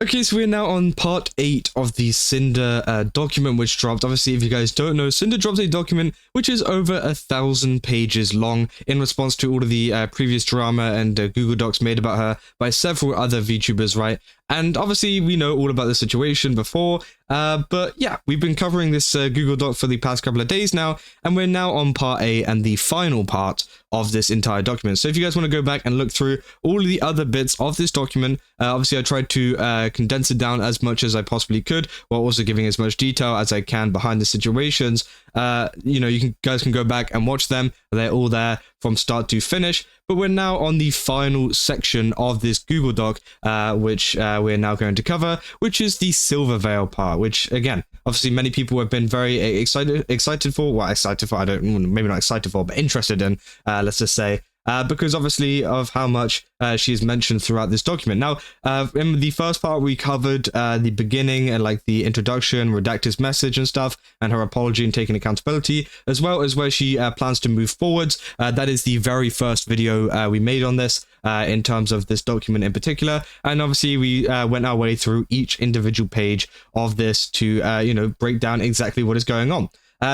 Okay, so we're now on part 8 of the Cinder document which dropped. Obviously, if you guys don't know, Cinder dropped a document which is over 1,000 pages long in response to all of the previous drama and Google Docs made about her by several other VTubers, right? And obviously, we know all about the situation before, but yeah, we've been covering this Google Doc for the past couple of days now, and we're now on part 8 and the final part of this entire document. So if you guys want to go back and look through all of the other bits of this document, obviously I tried to condense it down as much as I possibly could, while also giving as much detail as I can behind the situations. You guys can go back and watch them. They're all there from start to finish. But we're now on the final section of this Google Doc, which we're now going to cover, which is the Silvervale part, which, again, obviously many people have been very excited for. Well, excited for, I don't, maybe not excited for, but interested in, let's just say, because obviously of how much she is mentioned throughout this document. Now, in the first part, we covered the beginning and like the introduction, Redacted's message and stuff, and her apology and taking accountability, as well as where she plans to move forwards. That is the very first video we made on this in terms of this document in particular. And obviously, we went our way through each individual page of this to, break down exactly what is going on.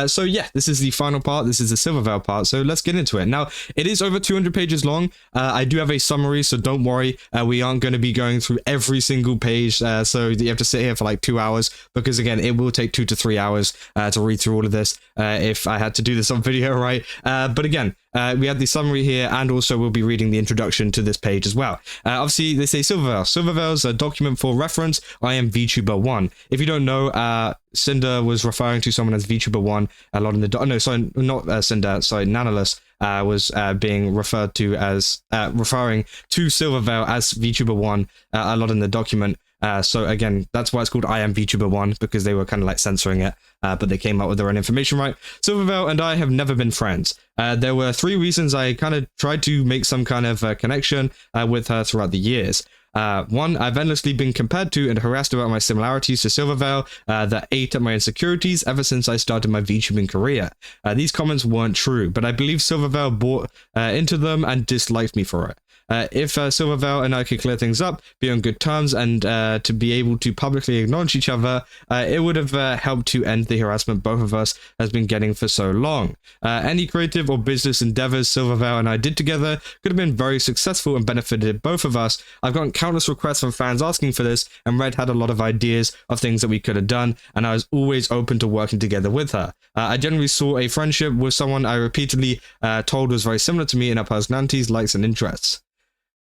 So yeah, this is the final part. This is the Silvervale part. So let's get into it. Now, it is over 200 pages long. I do have a summary, so don't worry. We aren't going to be going through every single page. So you have to sit here for like 2 hours, because again, it will take 2 to 3 hours to read through all of this if I had to do this on video, right? But again, we have the summary here, and also we'll be reading the introduction to this page as well. Obviously, they say Silvervale. Silvervale's a document for reference. I am VTuber1. If you don't know, Cinder was referring to someone as VTuber1 a lot in the... no, sorry, not Cinder, sorry, nanoless was being referred to as... referring to Silvervale as VTuber1 a lot in the document. So again, that's why it's called I am VTuber1, because they were kind of like censoring it, but they came up with their own information, right? Silvervale and I have never been friends. There were 3 reasons I kind of tried to make some kind of connection with her throughout the years. 1, I've endlessly been compared to and harassed about my similarities to Silvervale that ate at my insecurities ever since I started my VTubing career. These comments weren't true, but I believe Silvervale bought into them and disliked me for it. If Silvervale and I could clear things up, be on good terms, and to be able to publicly acknowledge each other, it would have helped to end the harassment both of us has been getting for so long. Any creative or business endeavors Silvervale and I did together could have been very successful and benefited both of us. I've gotten countless requests from fans asking for this, and Red had a lot of ideas of things that we could have done, and I was always open to working together with her. I generally saw a friendship with someone I repeatedly told was very similar to me in our personalities, likes, and interests.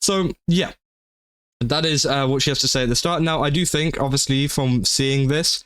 So, yeah, that is what she has to say at the start. Now, I do think, obviously, from seeing this,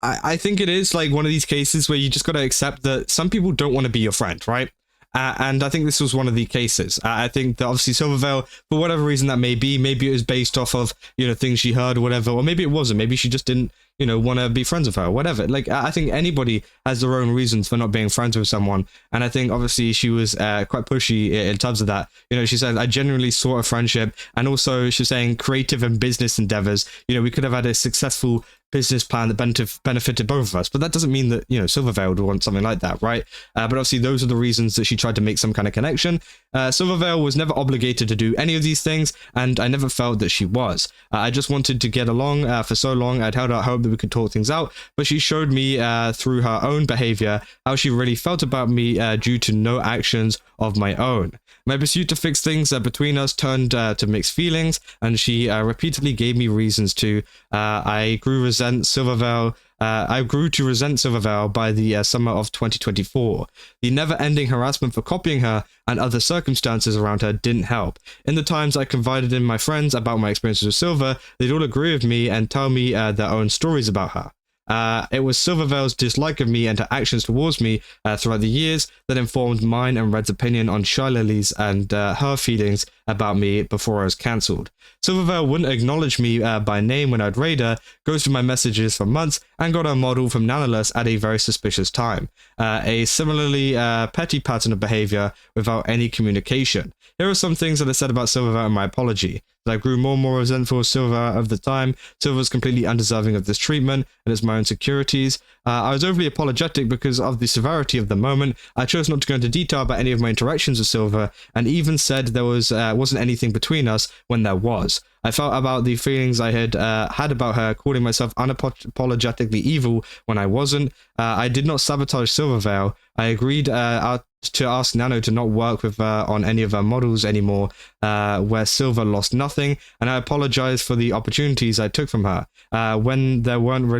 I think it is like one of these cases where you just got to accept that some people don't want to be your friend, right? And I think this was one of the cases. I think that obviously Silvervale, for whatever reason that may be, maybe it was based off of, things she heard or whatever, or maybe it wasn't. Maybe she just didn't, want to be friends with her, whatever. Like, I think anybody has their own reasons for not being friends with someone. And I think obviously she was quite pushy in terms of that. She said, I genuinely saw a friendship. And also she's saying creative and business endeavors. We could have had a successful business plan that benefited both of us, but that doesn't mean that Silvervale would want something like that, right? But obviously those are the reasons that she tried to make some kind of connection. Silvervale was never obligated to do any of these things, and I never felt that she was. I just wanted to get along for so long. I'd held out hope that we could talk things out, but she showed me through her own behavior how she really felt about me due to no actions of my own. My pursuit to fix things between us turned to mixed feelings, and she repeatedly gave me reasons to. I grew to resent Silvervale by the summer of 2024. The never-ending harassment for copying her and other circumstances around her didn't help. In the times I confided in my friends about my experiences with Silver, they'd all agree with me and tell me their own stories about her. It was Silvervale's dislike of me and her actions towards me throughout the years that informed mine and Red's opinion on Shylily's and her feelings about me before I was cancelled. Silvervale wouldn't acknowledge me by name when I'd raid her, ghosted my messages for months, and got a model from nanoless at a very suspicious time. A similarly petty pattern of behavior without any communication. Here are some things that I said about Silvervale in my apology. That I grew more and more resentful of Silver over the time. Silver was completely undeserving of this treatment, and it's my own insecurities. I was overly apologetic because of the severity of the moment. I chose not to go into detail about any of my interactions with Silver, and even said there wasn't anything between us when there was. I felt about the feelings I had had about her, calling myself unapologetically evil when I wasn't. I did not sabotage Silvervale. I agreed to ask Nano to not work with her on any of her models anymore, where Silver lost nothing, and I apologized for the opportunities I took from her when there wasn't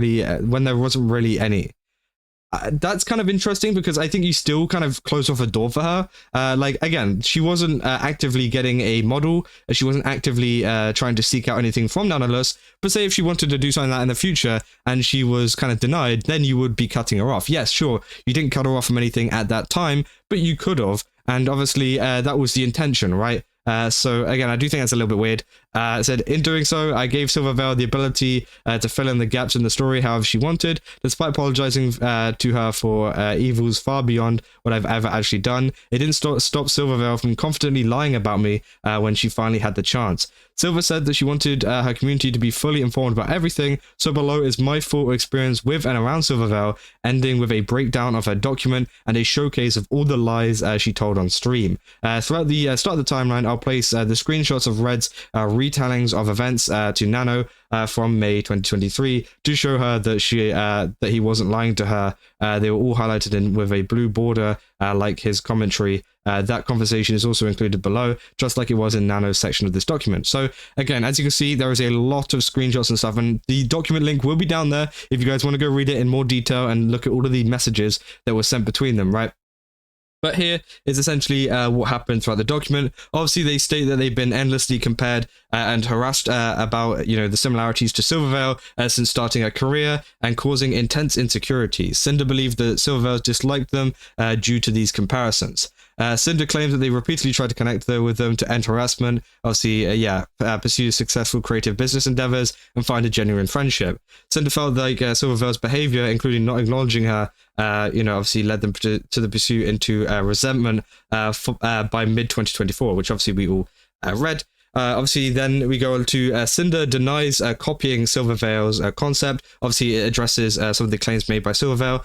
really any. That's kind of interesting because I think you still kind of close off a door for her. Like, again, she wasn't actively getting a model. She wasn't actively trying to seek out anything from nanoless. But say if she wanted to do something like that in the future and she was kind of denied, then you would be cutting her off. Yes, sure, you didn't cut her off from anything at that time, but you could have. And obviously that was the intention, right? So again, I do think that's a little bit weird. It said, in doing so, I gave Silvervale the ability to fill in the gaps in the story however she wanted, despite apologizing to her for evils far beyond what I've ever actually done. It didn't stop Silvervale from confidently lying about me when she finally had the chance. Silver said that she wanted her community to be fully informed about everything, so below is my full experience with and around Silvervale, ending with a breakdown of her document and a showcase of all the lies she told on stream. Throughout the start of the timeline, I'll place the screenshots of Red's retellings of events to Nano from May 2023 to show her that that he wasn't lying to her. They were all highlighted with a blue border, like his commentary. That conversation is also included below, just like it was in Nano's section of this document. So again, as you can see, there is a lot of screenshots and stuff, and the document link will be down there if you guys want to go read it in more detail and look at all of the messages that were sent between them, right? But here is essentially what happened throughout the document. Obviously, they state that they've been endlessly compared and harassed about, the similarities to Silvervale since starting her career and causing intense insecurities. Cinder believed that Silvervale disliked them due to these comparisons. Cinder claims that they repeatedly tried to connect with them to end harassment, obviously, pursue successful creative business endeavors and find a genuine friendship. Cinder felt like Silvervale's behavior, including not acknowledging her, obviously led them to the pursuit into resentment by mid-2024, which obviously we all read. Obviously, then we go on to Cinder denies copying Silvervale's concept. Obviously, it addresses some of the claims made by Silvervale,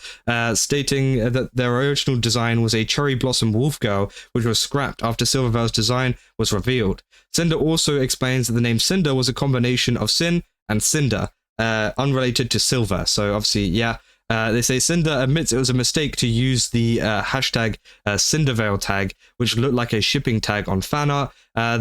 stating that their original design was a cherry blossom wolf girl, which was scrapped after Silvervale's design was revealed. Cinder also explains that the name Cinder was a combination of sin and cinder, unrelated to silver. So obviously, they say Cinder admits it was a mistake to use the hashtag Cindervale tag, which looked like a shipping tag on fan art.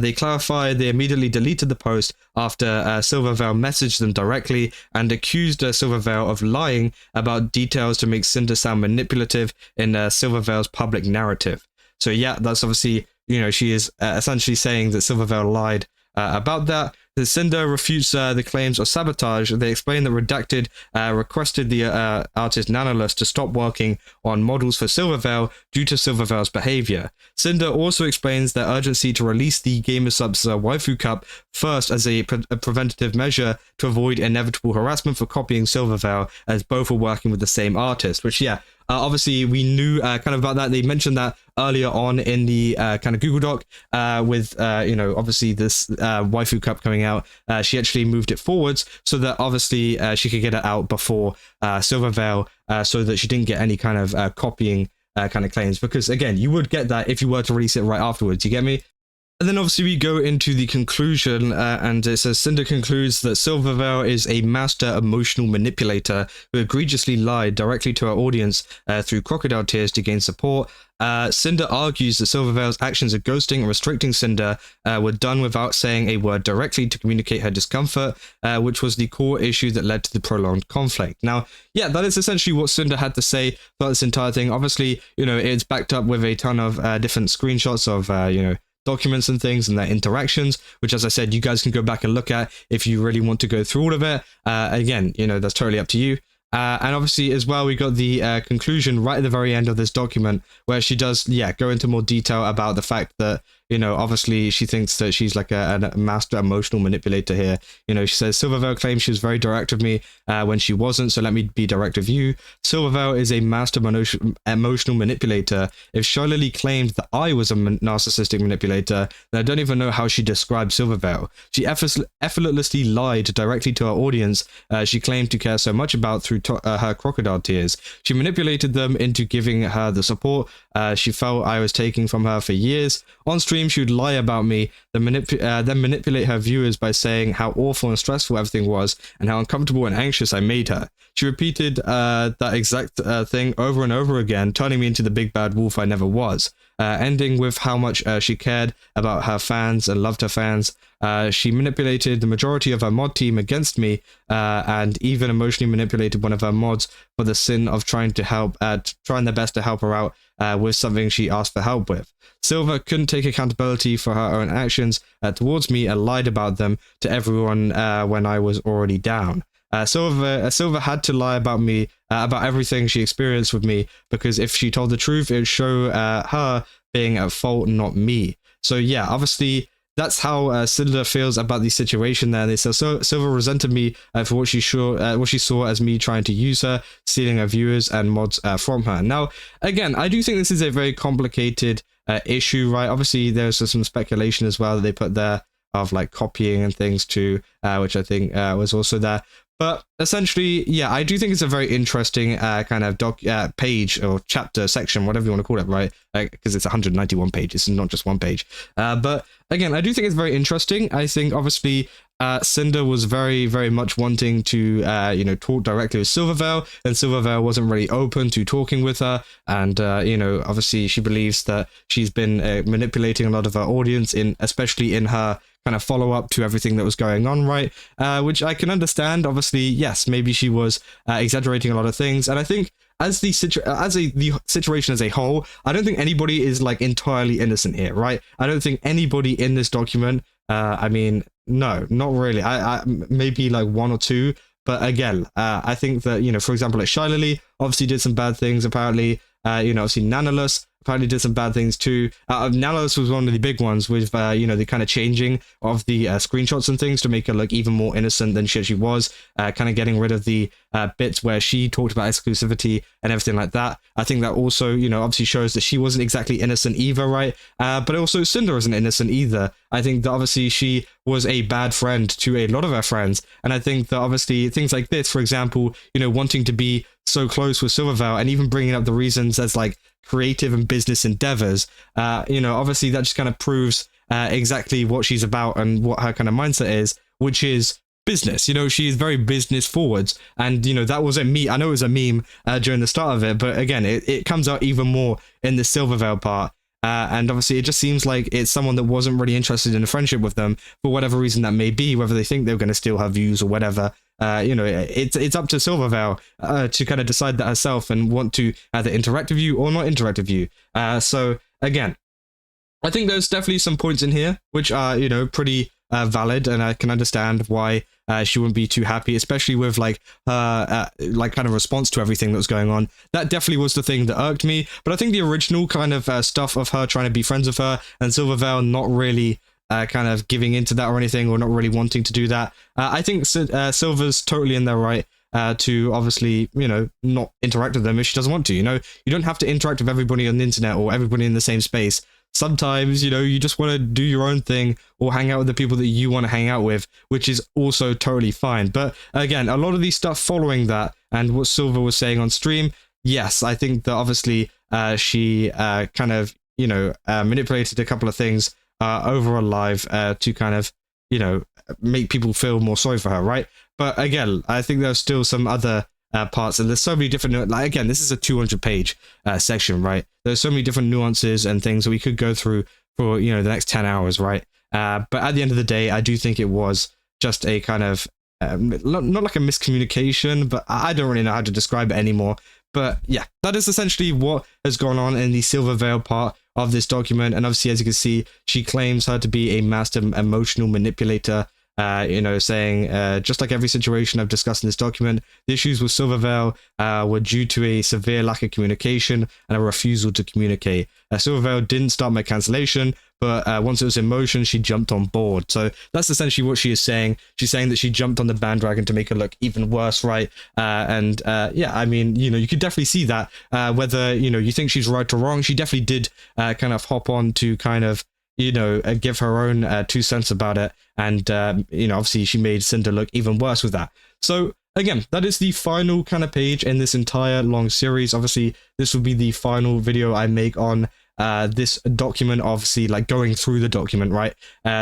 They clarify they immediately deleted the post after Silvervale messaged them directly and accused Silvervale of lying about details to make Cinder sound manipulative in Silvervale's public narrative. So that's obviously, she is essentially saying that Silvervale lied about that. The Cinder refutes the claims of sabotage. They explain that Redacted requested the artist Nanoless to stop working on models for Silvervale due to Silvervale's behavior. Cinder also explains their urgency to release the Gamersub's Waifu Cup first as a preventative measure to avoid inevitable harassment for copying Silvervale, as both were working with the same artist, which obviously we knew kind of about that. They mentioned that earlier on in the kind of Google Doc with, obviously this Waifu Cup coming out. She actually moved it forwards so that obviously she could get it out before Silvervale so that she didn't get any kind of copying kind of claims. Because again, you would get that if you were to release it right afterwards. You get me? And then obviously we go into the conclusion, and it says Cinder concludes that Silvervale is a master emotional manipulator who egregiously lied directly to our audience through crocodile tears to gain support. Cinder argues that Silvervale's actions of ghosting and restricting Cinder were done without saying a word directly to communicate her discomfort, which was the core issue that led to the prolonged conflict. Now, that is essentially what Cinder had to say about this entire thing. Obviously, it's backed up with a ton of different screenshots of, documents and things and their interactions, which, as I said, you guys can go back and look at if you really want to go through all of it. Again, that's totally up to you. And obviously as well, we got the conclusion right at the very end of this document where she does, go into more detail about the fact that, obviously she thinks that she's like a master emotional manipulator here. She says, Silvervale claims she was very direct with me when she wasn't, so let me be direct with you. Silvervale is a master emotional manipulator. If shylily claimed that I was a narcissistic manipulator, then I don't even know how she described Silvervale. She effortlessly lied directly to her audience she claimed to care so much about through her crocodile tears. She manipulated them into giving her the support she felt I was taking from her for years. On stream, stream, she would lie about me, then manipulate her viewers by saying how awful and stressful everything was and how uncomfortable and anxious I made her. She repeated that exact thing over and over again, turning me into the big bad wolf I never was. Ending with how much she cared about her fans and loved her fans. She manipulated the majority of her mod team against me, and even emotionally manipulated one of her mods for the sin of trying their best to help her out with something she asked for help with. Silver couldn't take accountability for her own actions towards me and lied about them to everyone when I was already down. Silver had to lie about me, about everything she experienced with me, because if she told the truth, it would show her being at fault, not me. So yeah, obviously, that's how Cinder feels about the situation there. So Silver resented me for what she saw as me trying to use her, stealing her viewers and mods from her. Now, again, I do think this is a very complicated issue, right? Obviously, there's some speculation as well that they put there of like copying and things too, which I think was also there. But essentially, yeah, I do think it's a very interesting kind of page or chapter section, whatever you want to call it, right? Because it's 191 pages and not just one page. But again, I do think it's very interesting. I think obviously Cinder was very, very much wanting to, talk directly with Silvervale, and Silvervale wasn't really open to talking with her. And, obviously she believes that she's been manipulating a lot of her audience, especially in her kind of follow-up to everything that was going on, right? Which I can understand. Obviously, yes, maybe she was exaggerating a lot of things, and I think as the situation as a whole, I don't think anybody is like entirely innocent here, right? I don't think anybody in this document, no, not really. I maybe like one or two, but again, I think that, for example, like shylily obviously did some bad things apparently. Obviously nanoless apparently did some bad things too. Nanoless was one of the big ones with, the kind of changing of the screenshots and things to make her look even more innocent than she was, kind of getting rid of the bits where she talked about exclusivity and everything like that. I think that also, obviously shows that she wasn't exactly innocent either, right? But also Cinder isn't innocent either. I think that obviously she was a bad friend to a lot of her friends. And I think that obviously things like this, for example, wanting to be so close with Silvervale and even bringing up the reasons as like creative and business endeavors, obviously that just kind of proves exactly what she's about and what her kind of mindset is, which is business. She is very business forwards, and that was a meme. I know it was a meme during the start of it, but again, it comes out even more in the Silvervale part. And obviously it just seems like it's someone that wasn't really interested in a friendship with them for whatever reason that may be, whether they think they're going to steal her views or whatever. It's up to Silvervale to kind of decide that herself and want to either interact with you or not interact with you. So again, I think there's definitely some points in here which are, pretty valid, and I can understand why she wouldn't be too happy, especially with like her kind of response to everything that was going on. That definitely was the thing that irked me. But I think the original kind of stuff of her trying to be friends with her and Silvervale not really kind of giving into that or anything, or not really wanting to do that. I think Silver's totally in their right to obviously, not interact with them if she doesn't want to. You don't have to interact with everybody on the internet or everybody in the same space. Sometimes, you just want to do your own thing or hang out with the people that you want to hang out with, which is also totally fine. But again, a lot of these stuff following that and what Silver was saying on stream, yes, I think that obviously she kind of, manipulated a couple of things over on live to kind of, make people feel more sorry for her, right? But again, I think there's still some other parts, and there's so many different, like, again, this is a 200-page section, right? There's so many different nuances and things that we could go through for, the next 10 hours, right? But at the end of the day, I do think it was just a kind of, not like a miscommunication, but I don't really know how to describe it anymore. But yeah, that is essentially what has gone on in the Silvervale part of this document. And obviously, as you can see, she claims her to be a master emotional manipulator, saying, just like every situation I've discussed in this document, the issues with Silvervale were due to a severe lack of communication and a refusal to communicate. Silvervale didn't start my cancellation, but once it was in motion, she jumped on board. So that's essentially what she is saying. She's saying that she jumped on the bandwagon to make it look even worse, right? Yeah, I mean, you could definitely see that. Whether, you think she's right or wrong, she definitely did kind of hop on to kind of, give her own 2 cents about it. And, obviously she made Cinder look even worse with that. So again, that is the final kind of page in this entire long series. Obviously, this will be the final video I make on this document, obviously like going through the document, right?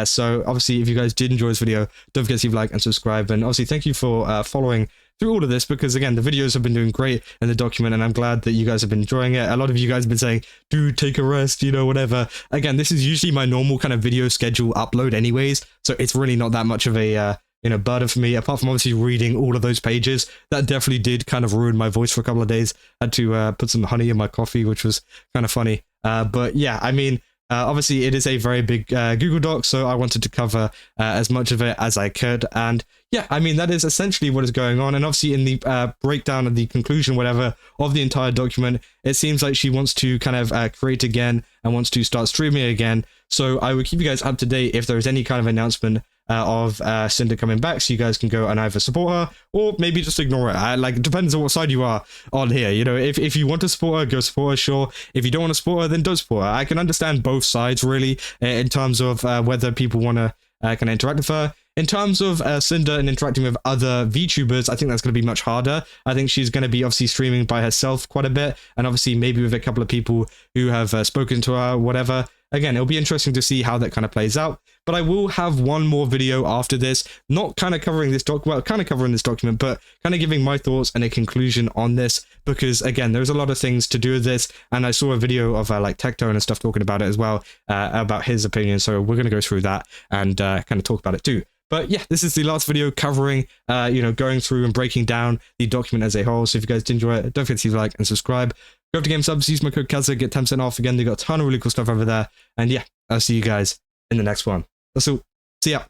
So obviously if you guys did enjoy this video, don't forget to leave a like and subscribe, and obviously thank you for following through all of this, because again, the videos have been doing great in the document, and I'm glad that you guys have been enjoying it. A lot of you guys have been saying, dude, take a rest, you know, whatever. Again, this is usually my normal kind of video schedule upload anyways, so it's really not that much of a you know, burden for me, apart from obviously reading all of those pages. That definitely did kind of ruin my voice for a couple of days. I had to put some honey in my coffee, which was kind of funny. But yeah, I mean, obviously it is a very big Google Doc, so I wanted to cover as much of it as I could. And yeah, I mean, that is essentially what is going on. And obviously in the breakdown of the conclusion, whatever, of the entire document, it seems like she wants to kind of create again and wants to start streaming again. So I will keep you guys up to date if there is any kind of announcement of Cinder coming back, so you guys can go and either support her or maybe just ignore it. Like, it depends on what side you are on here. You know, if you want to support her, go support her, sure. If you don't want to support her, then don't support her. I can understand both sides, really, in terms of whether people want to kind of interact with her. In terms of Cinder and interacting with other VTubers, I think that's going to be much harder. I think she's going to be obviously streaming by herself quite a bit, and obviously maybe with a couple of people who have spoken to her, whatever. Again, it'll be interesting to see how that kind of plays out. But I will have one more video after this, not kind of covering this kind of covering this document, but kind of giving my thoughts and a conclusion on this, because again, there's a lot of things to do with this, and I saw a video of like Tectone and stuff talking about it as well, about his opinion. So we're going to go through that and kind of talk about it too. But yeah, this is the last video covering, you know, going through and breaking down the document as a whole. So if you guys did enjoy it, don't forget to leave a like and subscribe. Go to Game Subs, use my code Kazza, get 10% off. Again, they got a ton of really cool stuff over there. And yeah, I'll see you guys in the next one. That's all. See ya.